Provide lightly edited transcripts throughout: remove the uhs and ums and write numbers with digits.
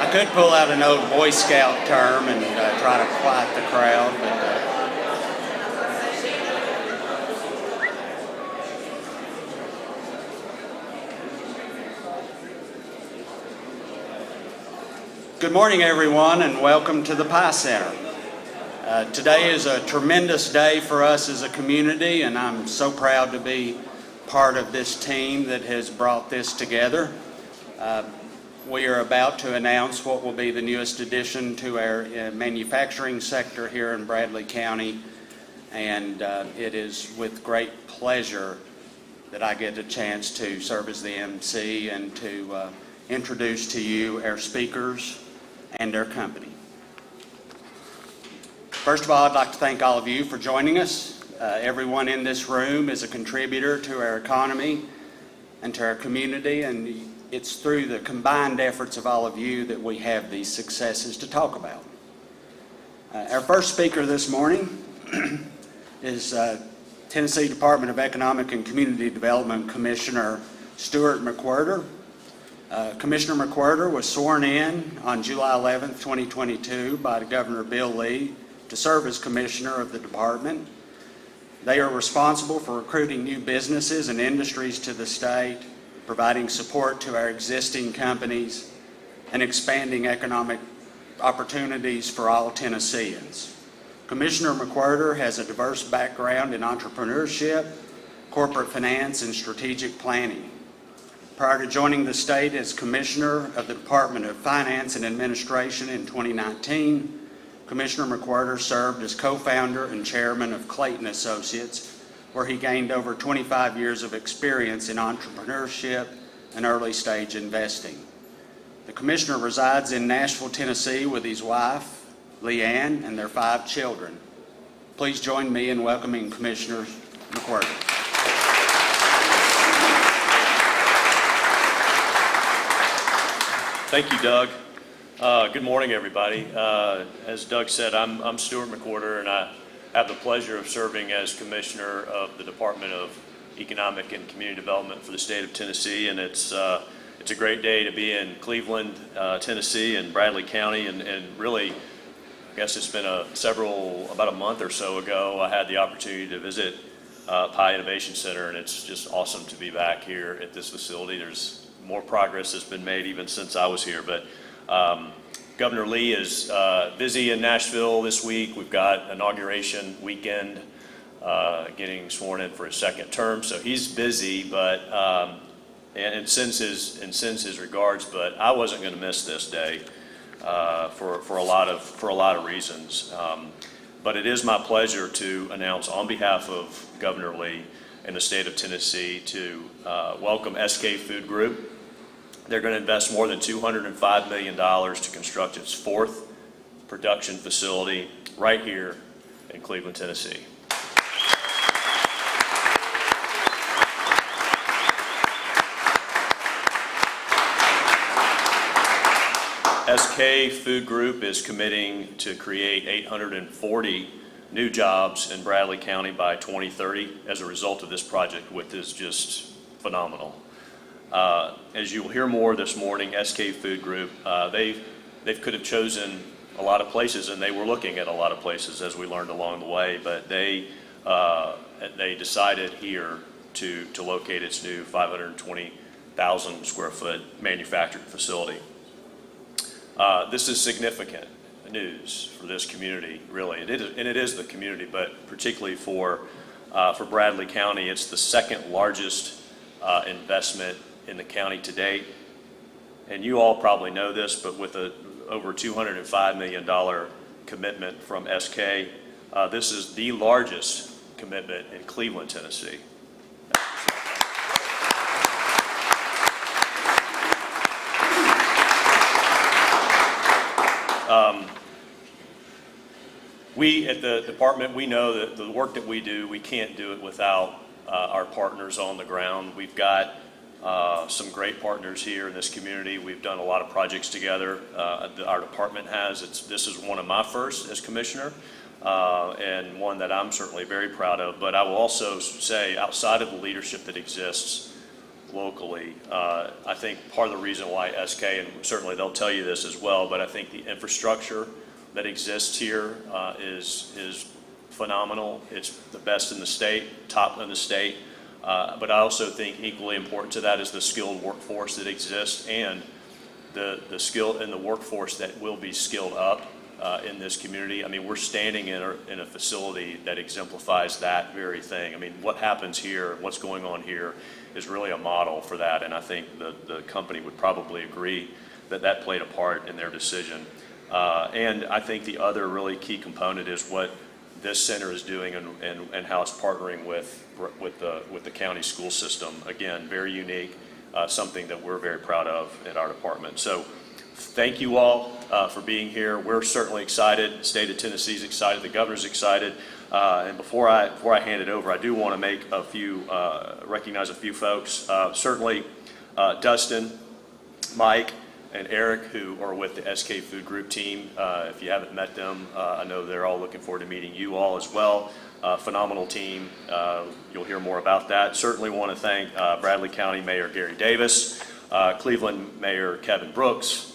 I could pull out an old Boy Scout term and try to quiet the crowd, but good morning, everyone, and welcome to the Pie Center. Today is a tremendous day for us as a community, and I'm so proud to be part of this team that has brought this together. We are about to announce what will be the newest addition to our manufacturing sector here in Bradley County, and it is with great pleasure that I get a chance to serve as the MC and to introduce to you our speakers and our company. First of all, I'd like to thank all of you for joining us. Everyone in this room is a contributor to our economy and to our community, and it's through the combined efforts of all of you that we have these successes to talk about. Our first speaker this morning is Tennessee Department of Economic and Community Development Commissioner Stuart McWhirter. Commissioner McWhirter was sworn in on July 11th, 2022 by Governor Bill Lee to serve as Commissioner of the Department. They are responsible for recruiting new businesses and industries to the state, providing support to our existing companies, and expanding economic opportunities for all Tennesseans. Commissioner McWhirter has a diverse background in entrepreneurship, corporate finance, and strategic planning. Prior to joining the state as Commissioner of the Department of Finance and Administration in 2019, Commissioner McWhirter served as co-founder and chairman of Clayton Associates, where he gained over 25 years of experience in entrepreneurship and early-stage investing. The Commissioner resides in Nashville, Tennessee with his wife, Leanne, and their 5 children. Please join me in welcoming Commissioner McWhirter. Thank you, Doug. Good morning, everybody. As Doug said, I'm Stuart McWhirter, and I have the pleasure of serving as Commissioner of the Department of Economic and Community Development for the state of Tennessee, and it's a great day to be in Cleveland, Tennessee, and Bradley County, and really, I guess it's been about a month or so ago, I had the opportunity to visit Pie Innovation Center, and it's just awesome to be back here at this facility. There's more progress that's been made even since I was here, but Governor Lee is busy in Nashville this week. We've got inauguration weekend, getting sworn in for his second term, so he's busy. But and sends his regards. But I wasn't going to miss this day for a lot of reasons. But it is my pleasure to announce on behalf of Governor Lee and the state of Tennessee to welcome SK Food Group. They're going to invest more than $205 million to construct its 4th production facility right here in Cleveland, Tennessee. SK Food Group is committing to create 840 new jobs in Bradley County by 2030 as a result of this project, which is just phenomenal. As you'll hear more this morning, SK Food Group, they could have chosen a lot of places, and they were looking at a lot of places as we learned along the way, but they decided here to locate its new 520,000 square foot manufacturing facility. This is significant news for this community, really, and it is the community, but particularly for Bradley County. It's the second largest investment in the county to date, and you all probably know this, but with over $205 million commitment from SK, this is the largest commitment in Cleveland, Tennessee. We at the department, we know that the work that we do, we can't do it without our partners on the ground. We've got some great partners here in this community. We've done a lot of projects together. Our department has. This is one of my first as commissioner, and one that I'm certainly very proud of. But I will also say, outside of the leadership that exists, locally. I think part of the reason why SK, and certainly they'll tell you this as well, but I think the infrastructure that exists here is phenomenal. It's the best in the state, top in the state. But I also think equally important to that is the skilled workforce that exists and the skill and the workforce that will be skilled up in this community. I mean, we're standing in a facility that exemplifies that very thing. I mean, what happens here, what's going on here is really a model for that. And I think the company would probably agree that that played a part in their decision. And I think the other really key component is what this center is doing and how it's partnering with the county school system. Again, very unique, something that we're very proud of in our department. So thank you all for being here. We're certainly excited. The state of Tennessee is excited. The governor's excited. And before I hand it over, I do want to recognize a few folks. Certainly Dustin, Mike, and Eric, who are with the SK Food Group team. If you haven't met them, I know they're all looking forward to meeting you all as well. Phenomenal team. You'll hear more about that. Certainly want to thank Bradley County Mayor Gary Davis, Cleveland Mayor Kevin Brooks,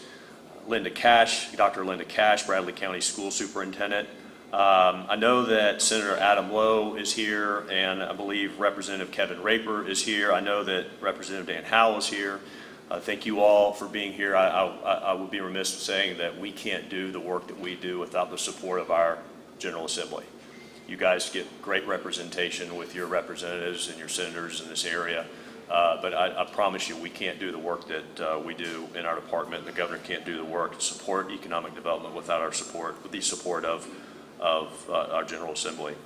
Linda Cash, Dr. Linda Cash, Bradley County School Superintendent. I know that Senator Adam Lowe is here, and I believe Representative Kevin Raper is here. I know that Representative Dan Howell is here. Thank you all for being here. I would be remiss in saying that we can't do the work that we do without the support of our General Assembly. You guys get great representation with your representatives and your senators in this area, but I promise you we can't do the work that we do in our department. The governor can't do the work to support economic development without our support, with the support of our General Assembly.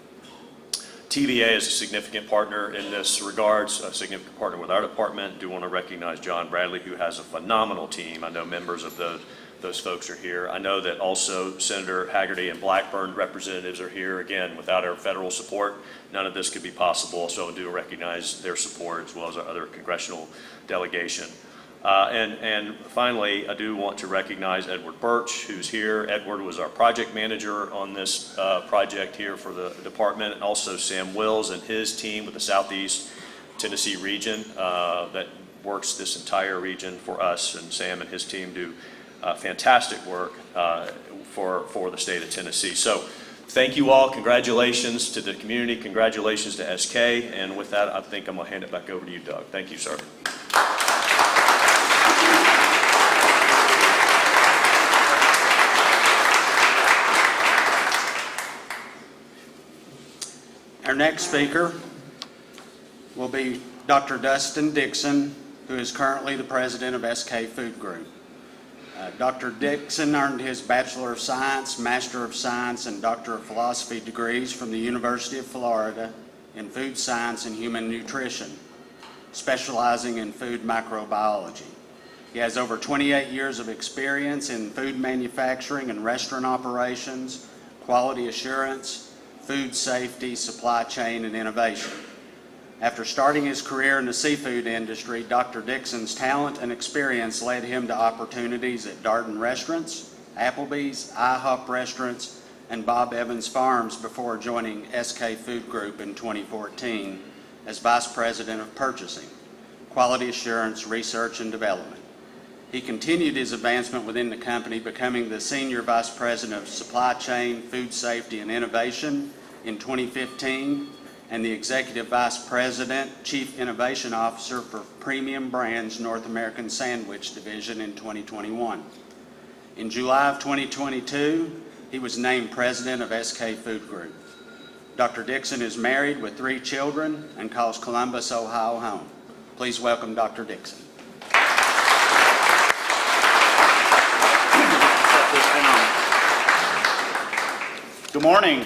TVA is a significant partner in this regards, a significant partner with our department. I do want to recognize John Bradley, who has a phenomenal team. I know members of those folks are here. I know that also Senator Haggerty and Blackburn representatives are here. Again, without our federal support, none of this could be possible. So I do recognize their support as well as our other congressional delegation. And finally, I do want to recognize Edward Birch, who's here. Edward was our project manager on this project here for the department, and also Sam Wills and his team with the Southeast Tennessee region that works this entire region for us. And Sam and his team do fantastic work for the state of Tennessee. So thank you all. Congratulations to the community. Congratulations to SK. And with that, I think I'm going to hand it back over to you, Doug. Thank you, sir. Our next speaker will be Dr. Dustin Dixon, who is currently the president of SK Food Group. Dr. Dixon earned his Bachelor of Science, Master of Science, and Doctor of Philosophy degrees from the University of Florida in Food Science and Human Nutrition, specializing in food microbiology. He has over 28 years of experience in food manufacturing and restaurant operations, quality assurance, food safety, supply chain, and innovation. After starting his career in the seafood industry, Dr. Dixon's talent and experience led him to opportunities at Darden Restaurants, Applebee's, IHOP Restaurants, and Bob Evans Farms before joining SK Food Group in 2014 as Vice President of Purchasing, Quality Assurance, Research, and Development. He continued his advancement within the company, becoming the Senior Vice President of Supply Chain, Food Safety, and Innovation in 2015, and the Executive Vice President, Chief Innovation Officer for Premium Brands North American Sandwich Division in 2021. In July of 2022, he was named President of SK Food Group. Dr. Dixon is married with 3 children and calls Columbus, Ohio home. Please welcome Dr. Dixon. Good morning.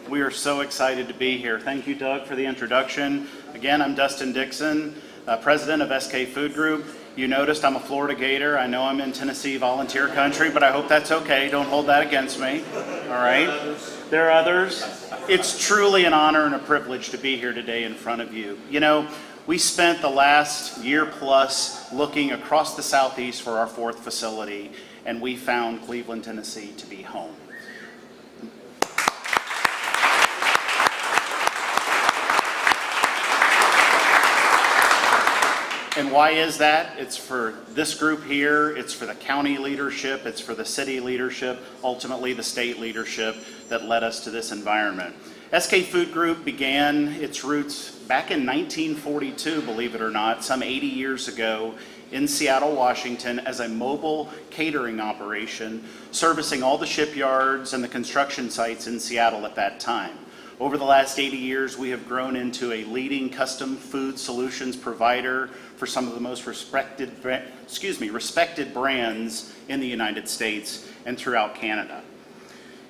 We are so excited to be here. Thank you, Doug, for the introduction. Again, I'm Dustin Dixon, President of SK Food Group. You noticed I'm a Florida Gator. I know I'm in Tennessee volunteer country, but I hope that's okay. Don't hold that against me. All right? There are others. It's truly an honor and a privilege to be here today in front of you. You know, we spent the last year plus looking across the Southeast for our 4th facility, and we found Cleveland, Tennessee to be home. And why is that? It's for this group here, it's for the county leadership, it's for the city leadership, ultimately the state leadership that led us to this environment. SK Food Group began its roots back in 1942, believe it or not, some 80 years ago in Seattle, Washington, as a mobile catering operation servicing all the shipyards and the construction sites in Seattle at that time. Over the last 80 years, we have grown into a leading custom food solutions provider for some of the most respected brands in the United States and throughout Canada.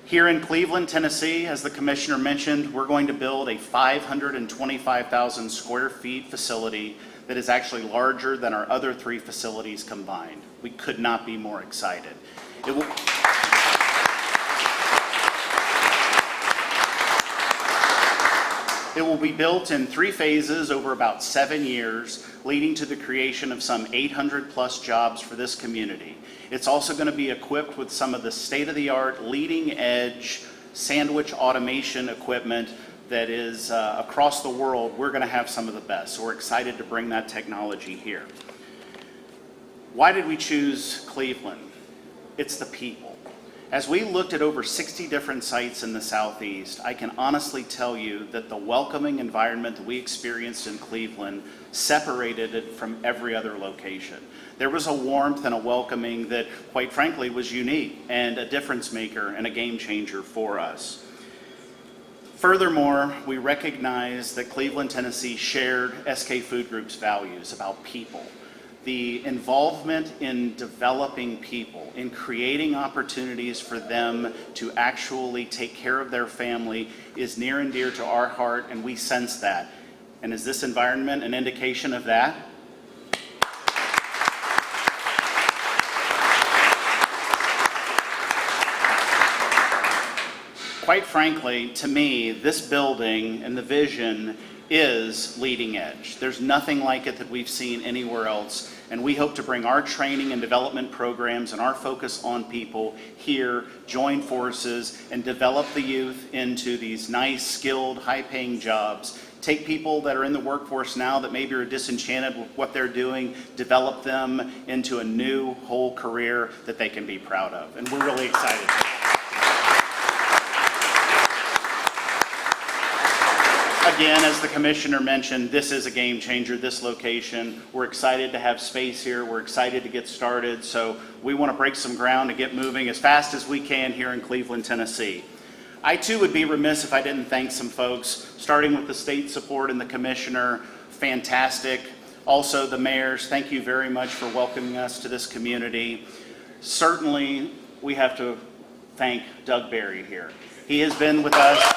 Here in Cleveland, Tennessee, as the commissioner mentioned, we're going to build a 525,000 square feet facility that is actually larger than our other 3 facilities combined. We could not be more excited. It will be built in 3 phases over about 7 years, leading to the creation of some 800 plus jobs for this community. It's also going to be equipped with some of the state-of-the-art, leading-edge sandwich automation equipment that is across the world. We're going to have some of the best, so we're excited to bring that technology here. Why did we choose Cleveland? It's the people. As we looked at over 60 different sites in the Southeast, I can honestly tell you that the welcoming environment that we experienced in Cleveland separated it from every other location. There was a warmth and a welcoming that, quite frankly, was unique and a difference maker and a game changer for us. Furthermore, we recognize that Cleveland, Tennessee shared SK Food Group's values about people. The involvement in developing people, in creating opportunities for them to actually take care of their family is near and dear to our heart, and we sense that. And is this environment an indication of that? Quite frankly, to me, this building and the vision is leading edge. There's nothing like it that we've seen anywhere else, and we hope to bring our training and development programs and our focus on people here, join forces, and develop the youth into these nice, skilled, high-paying jobs. Take people that are in the workforce now that maybe are disenchanted with what they're doing, develop them into a new whole career that they can be proud of, and we're really excited. Again, as the commissioner mentioned, this is a game changer, this location. We're excited to have space here. We're excited to get started. So we want to break some ground to get moving as fast as we can here in Cleveland, Tennessee. I too would be remiss if I didn't thank some folks, starting with the state support and the commissioner. Fantastic. Also the mayors, thank you very much for welcoming us to this community. Certainly, we have to thank Doug Berry here. He has been with us.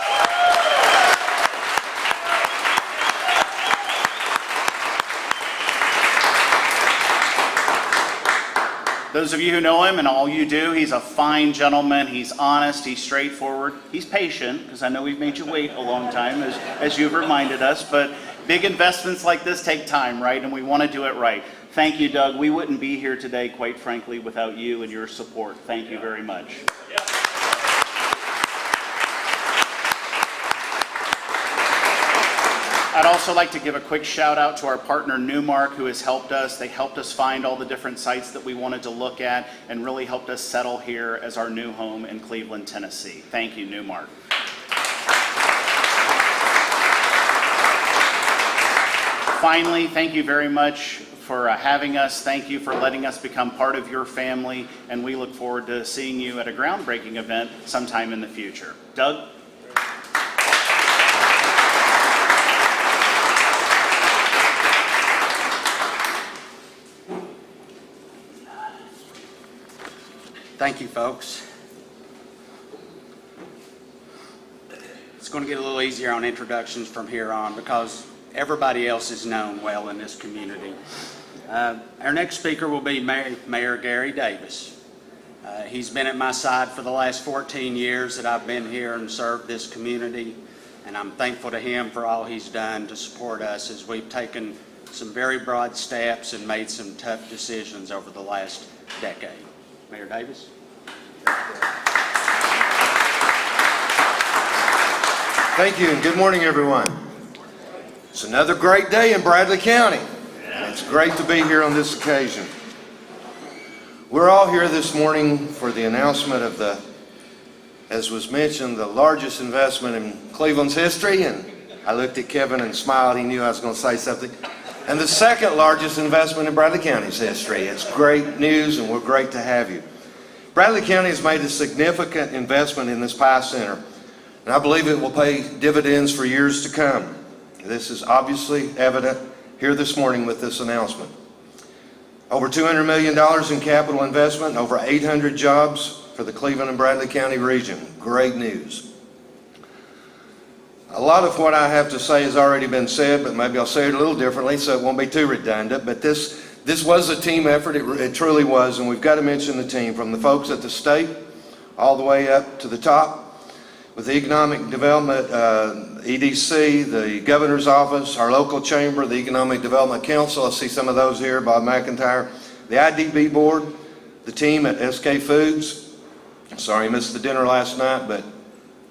Those of you who know him and all you do, he's a fine gentleman. He's honest, he's straightforward. He's patient, because I know we've made you wait a long time, as you've reminded us. But big investments like this take time, right? And we want to do it right. Thank you, Doug. We wouldn't be here today, quite frankly, without you and your support. Thank you very much. I'd also like to give a quick shout out to our partner Newmark, who has helped us. They helped us find all the different sites that we wanted to look at and really helped us settle here as our new home in Cleveland, Tennessee. Thank you, Newmark. Finally, thank you very much for having us. Thank you for letting us become part of your family, and we look forward to seeing you at a groundbreaking event sometime in the future. Doug? Thank you, folks. It's going to get a little easier on introductions from here on because everybody else is known well in this community. Our next speaker will be Mayor Gary Davis. He's been at my side for the last 14 years that I've been here and served this community, and I'm thankful to him for all he's done to support us as we've taken some very broad steps and made some tough decisions over the last decade. Mayor Davis. Thank you, and good morning, everyone. It's another great day in Bradley County. It's great to be here on this occasion. We're all here this morning for the announcement of as was mentioned, the largest investment in Cleveland's history, and I looked at Kevin and smiled. He knew I was going to say something. And the second largest investment in Bradley County's history. It's great news, and we're great to have you. Bradley County has made a significant investment in this Pie Center, and I believe it will pay dividends for years to come. This is obviously evident here this morning with this announcement. Over $200 million in capital investment and over 800 jobs for the Cleveland and Bradley County region. Great news. A lot of what I have to say has already been said, but maybe I'll say it a little differently so it won't be too redundant. But this was a team effort. It truly was, and we've got to mention the team, from the folks at the state all the way up to the top, with the Economic Development, EDC, the Governor's Office, our local chamber, the Economic Development Council. I see some of those here, Bob McIntyre, the IDB Board, the team at SK Foods. Sorry I missed the dinner last night, but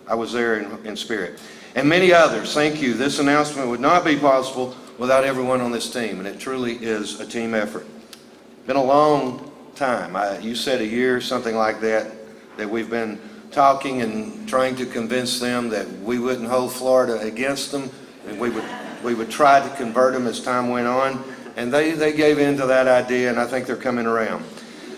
I was there in spirit. And many others. Thank you. This announcement would not be possible without everyone on this team, and it truly is a team effort. Been a long time. You said a year, something like that we've been talking and trying to convince them that we wouldn't hold Florida against them, and we would try to convert them as time went on, and they gave in to that idea, and I think they're coming around.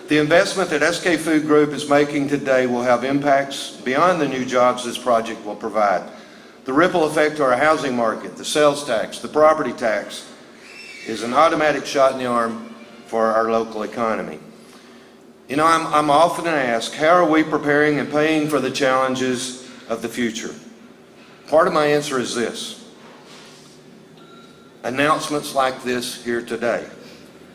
The investment that SK Food Group is making today will have impacts beyond the new jobs this project will provide. The ripple effect to our housing market, the sales tax, the property tax, is an automatic shot in the arm for our local economy. You know, I'm often asked, how are we preparing and paying for the challenges of the future? Part of my answer is this: announcements like this here today.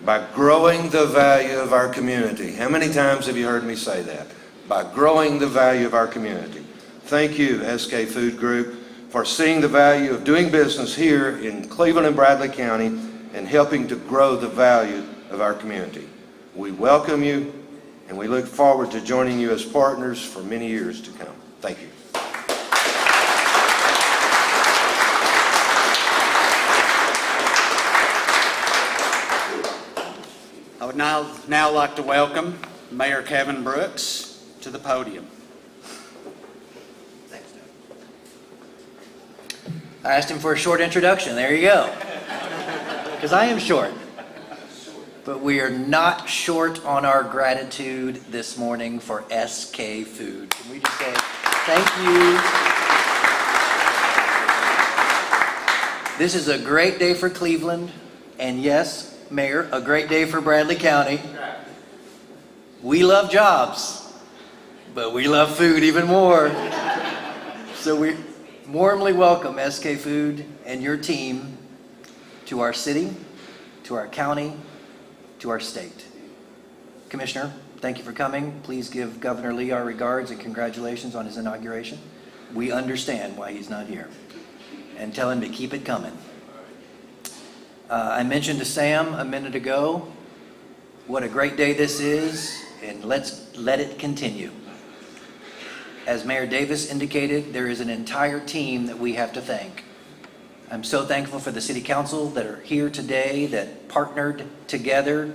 By growing the value of our community. How many times have you heard me say that? By growing the value of our community. Thank you, SK Food Group, for seeing the value of doing business here in Cleveland and Bradley County and helping to grow the value of our community. We welcome you, and we look forward to joining you as partners for many years to come. Thank you. I would now like to welcome Mayor Kevin Brooks to the podium. Thanks, Doug. I asked him for a short introduction. There you go. Because I am short. But we are not short on our gratitude this morning for SK Food. Can we just say thank you? This is a great day for Cleveland, and yes, Mayor, a great day for Bradley County. We love jobs, but we love food even more. So we warmly welcome SK Food and your team to our city, to our county, to our state. Commissioner, thank you for coming. Please give Governor Lee our regards and congratulations on his inauguration. We understand why he's not here. And tell him to keep it coming. I mentioned to Sam a minute ago what a great day this is, and let's let it continue. As Mayor Davis indicated, there is an entire team that we have to thank. I'm so thankful for the City Council that are here today, that partnered together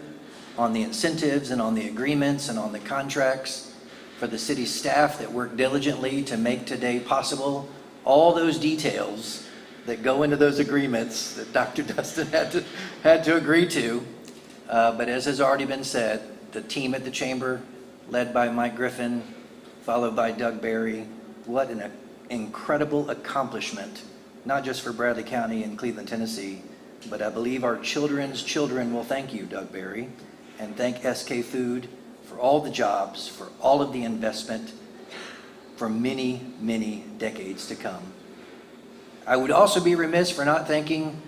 on the incentives and on the agreements and on the contracts, for the city staff that worked diligently to make today possible. All those details that go into those agreements that Dr. Dustin had to agree to. But as has already been said, the team at the chamber, led by Mike Griffin, followed by Doug Berry, what an incredible accomplishment, not just for Bradley County and Cleveland, Tennessee, but I believe our children's children will thank you, Doug Berry, and thank SK Food for all the jobs, for all of the investment for many, many decades to come. I would also be remiss for not thanking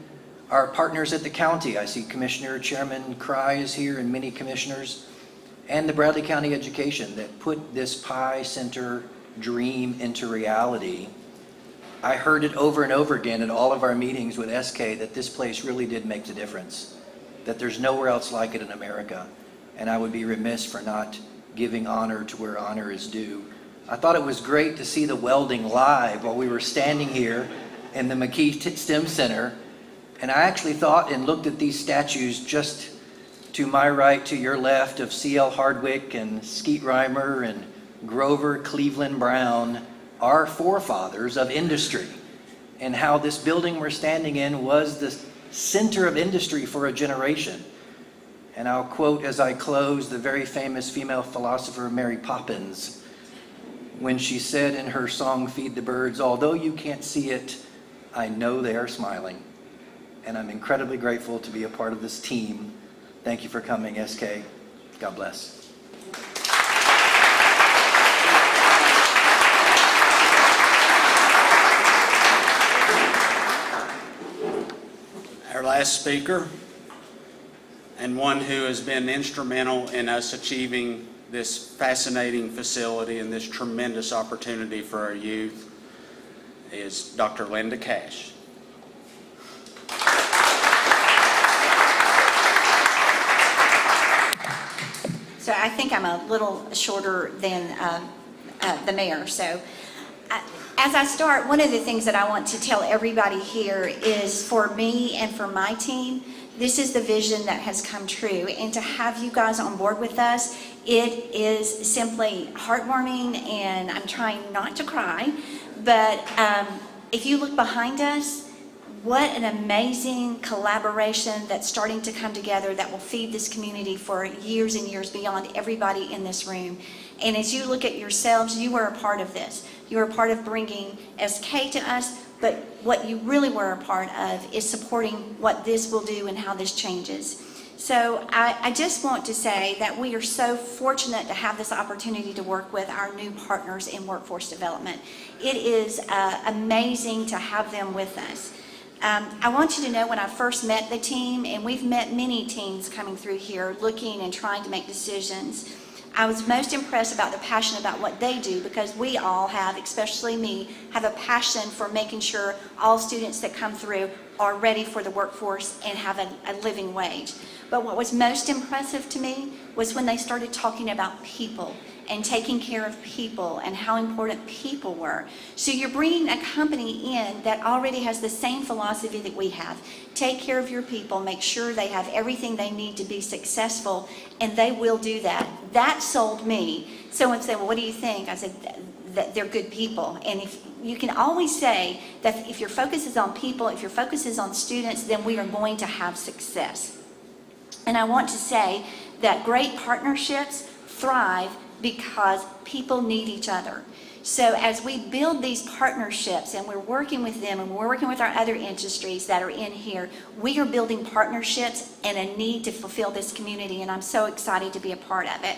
our partners at the county. I see Commissioner Chairman Cry is here and many commissioners, and the Bradley County Education that put this Pie Center dream into reality. I heard it over and over again at all of our meetings with SK that this place really did make the difference, that there's nowhere else like it in America, and I would be remiss for not giving honor to where honor is due. I thought it was great to see the welding live while we were standing here in the McKee STEM Center. And I actually thought and looked at these statues just to my right, to your left, of C.L. Hardwick and Skeet Reimer and Grover Cleveland Brown, our forefathers of industry, and how this building we're standing in was the center of industry for a generation. And I'll quote as I close the very famous female philosopher Mary Poppins, when she said in her song, Feed the Birds, "Although you can't see it, I know they are smiling." And I'm incredibly grateful to be a part of this team. Thank you for coming, SK. God bless. Our last speaker, and one who has been instrumental in us achieving this fascinating facility and this tremendous opportunity for our youth, is Dr. Linda Cash. So I think I'm a little shorter than the mayor. So as I start, one of the things that I want to tell everybody here is, for me and for my team, this is the vision that has come true. And to have you guys on board with us, it is simply heartwarming, and I'm trying not to cry. But if you look behind us, what an amazing collaboration that's starting to come together that will feed this community for years and years beyond everybody in this room. And as you look at yourselves, you were a part of this. You were a part of bringing SK to us, but what you really were a part of is supporting what this will do and how this changes. So I just want to say that we are so fortunate to have this opportunity to work with our new partners in workforce development. It is amazing to have them with us. I want you to know, when I first met the team, and we've met many teams coming through here looking and trying to make decisions, I was most impressed about the passion about what they do, because we all have, especially me, have a passion for making sure all students that come through are ready for the workforce and have a living wage. But what was most impressive to me was when they started talking about people and taking care of people and how important people were. So you're bringing a company in that already has the same philosophy that we have. Take care of your people, make sure they have everything they need to be successful, and they will do that. That sold me. Someone said, "Well, what do you think?" I said, that they're good people. And if you can always say that if your focus is on people, if your focus is on students, then we are going to have success. And I want to say that great partnerships thrive because people need each other. So as we build these partnerships and we're working with them and we're working with our other industries that are in here, we are building partnerships and a need to fulfill this community, and I'm so excited to be a part of it.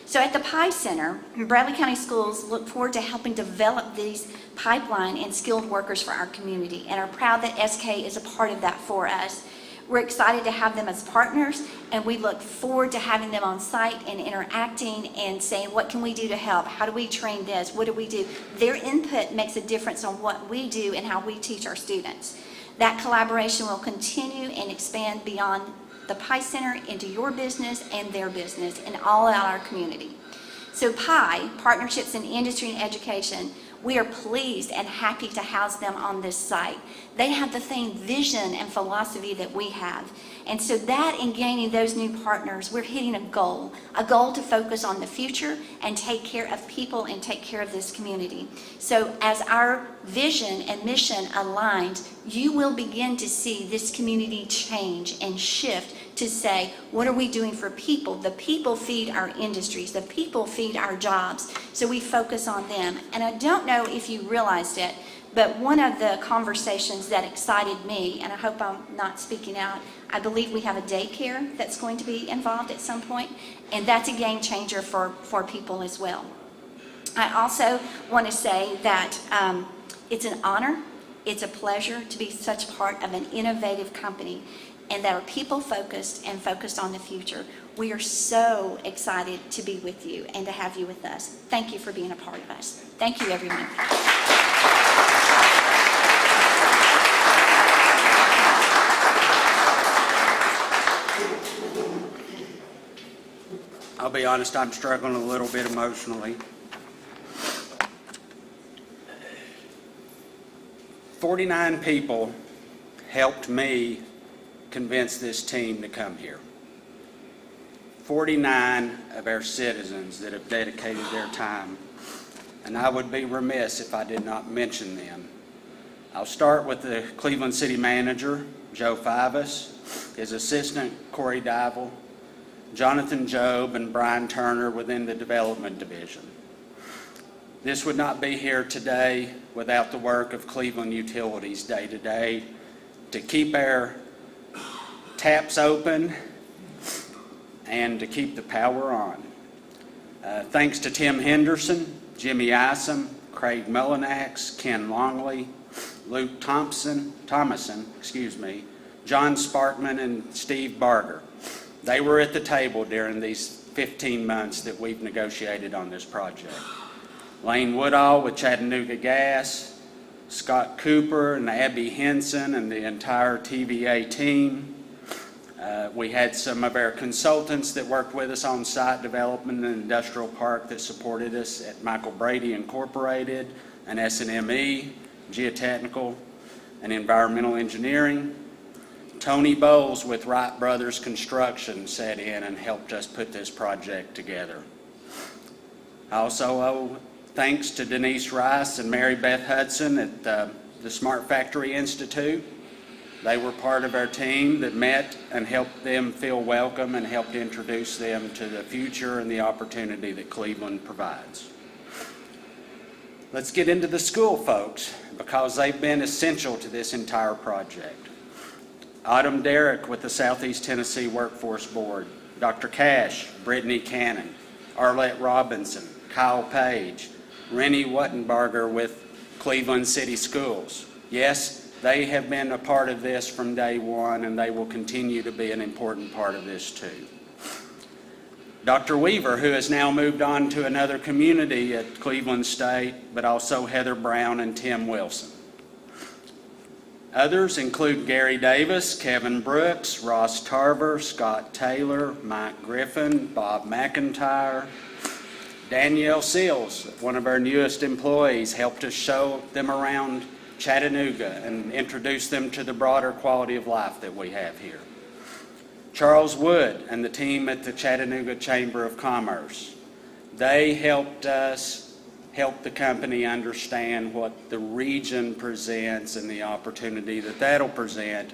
So at the PI Center, Bradley County Schools look forward to helping develop these pipeline and skilled workers for our community, and are proud that SK is a part of that for us. We're excited to have them as partners, and we look forward to having them on site and interacting and saying, what can we do to help? How do we train this? What do we do? Their input makes a difference on what we do and how we teach our students. That collaboration will continue and expand beyond the PI Center into your business and their business and all out our community. So PI, Partnerships in Industry and Education, we are pleased and happy to house them on this site. They have the same vision and philosophy that we have. And so that, in gaining those new partners, we're hitting a goal to focus on the future and take care of people and take care of this community. So as our vision and mission aligns, you will begin to see this community change and shift to say, what are we doing for people? The people feed our industries. The people feed our jobs. So we focus on them. And I don't know if you realized it, but one of the conversations that excited me, and I hope I'm not speaking out, I believe we have a daycare that's going to be involved at some point, and that's a game changer for people as well. I also want to say that it's an honor, it's a pleasure to be such part of an innovative company, and that are people focused and focused on the future. We are so excited to be with you and to have you with us. Thank you for being a part of us. Thank you, everyone. I'll be honest, I'm struggling a little bit emotionally. 49 people helped me convince this team to come here. 49 of our citizens that have dedicated their time, and I would be remiss if I did not mention them. I'll start with the Cleveland City Manager, Joe Fivas, his assistant, Corey Dival, Jonathan Job, and Brian Turner within the Development Division. This would not be here today without the work of Cleveland Utilities day to day to keep our taps open and to keep the power on. Thanks to Tim Henderson, Jimmy Isom, Craig Mullinax, Ken Longley, Luke Thomason, John Sparkman, and Steve Barger. They were at the table during these 15 months that we've negotiated on this project. Lane Woodall with Chattanooga Gas, Scott Cooper and Abby Henson and the entire TVA team. We had some of our consultants that worked with us on site development and industrial park that supported us at Michael Brady Incorporated and S&ME, Geotechnical and Environmental Engineering. Tony Bowles with Wright Brothers Construction sat in and helped us put this project together. I also owe thanks to Denise Rice and Mary Beth Hudson at the Smart Factory Institute. They were part of our team that met and helped them feel welcome and helped introduce them to the future and the opportunity that Cleveland provides. Let's get into the school folks because they've been essential to this entire project. Autumn Derrick with the Southeast Tennessee Workforce Board, Dr. Cash, Brittany Cannon, Arlette Robinson, Kyle Page, Rennie Wuttenbarger with Cleveland City Schools. Yes, they have been a part of this from day one, and they will continue to be an important part of this too. Dr. Weaver, who has now moved on to another community at Cleveland State, but also Heather Brown and Tim Wilson. Others include Gary Davis, Kevin Brooks, Ross Tarver, Scott Taylor, Mike Griffin, Bob McIntyre. Danielle Seals, one of our newest employees, helped us show them around Chattanooga and introduce them to the broader quality of life that we have here. Charles Wood and the team at the Chattanooga Chamber of Commerce. They helped us help the company understand what the region presents and the opportunity that that'll present.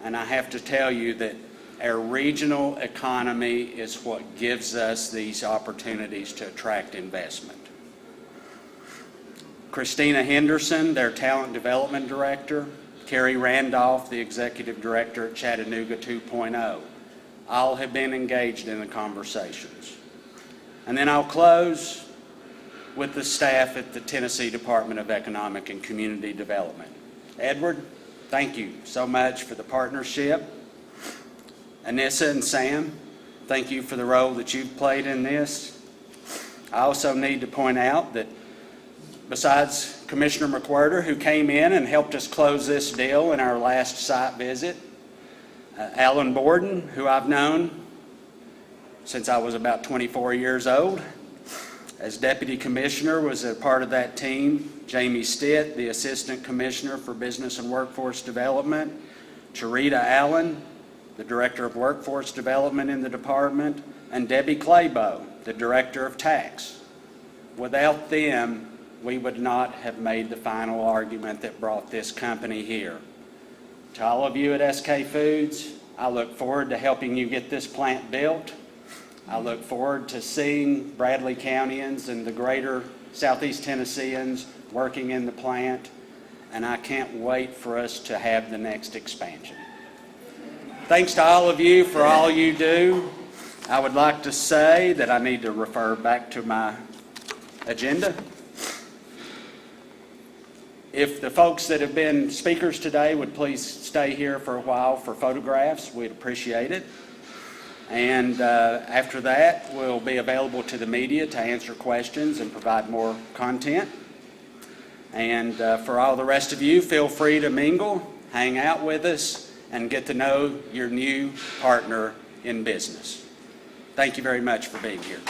And I have to tell you that our regional economy is what gives us these opportunities to attract investment. Christina Henderson, their Talent Development Director. Kerry Randolph, the Executive Director at Chattanooga 2.0. All have been engaged in the conversations. And then I'll close with the staff at the Tennessee Department of Economic and Community Development. Edward, thank you so much for the partnership. Anissa and Sam, thank you for the role that you've played in this. I also need to point out that besides Commissioner McWhirter, who came in and helped us close this deal in our last site visit, Alan Borden, who I've known since I was about 24 years old, as Deputy Commissioner was a part of that team. Jamie Stitt, the Assistant Commissioner for Business and Workforce Development. Charita Allen, the Director of Workforce Development in the department. And Debbie Claybo, the Director of Tax. Without them, we would not have made the final argument that brought this company here. To all of you at SK Foods, I look forward to helping you get this plant built. I look forward to seeing Bradley Countyans and the greater Southeast Tennesseans working in the plant, and I can't wait for us to have the next expansion. Thanks to all of you for all you do. I would like to say that I need to refer back to my agenda. If the folks that have been speakers today would please stay here for a while for photographs, we'd appreciate it. And after that, we'll be available to the media to answer questions and provide more content. And for all the rest of you, feel free to mingle, hang out with us, and get to know your new partner in business. Thank you very much for being here.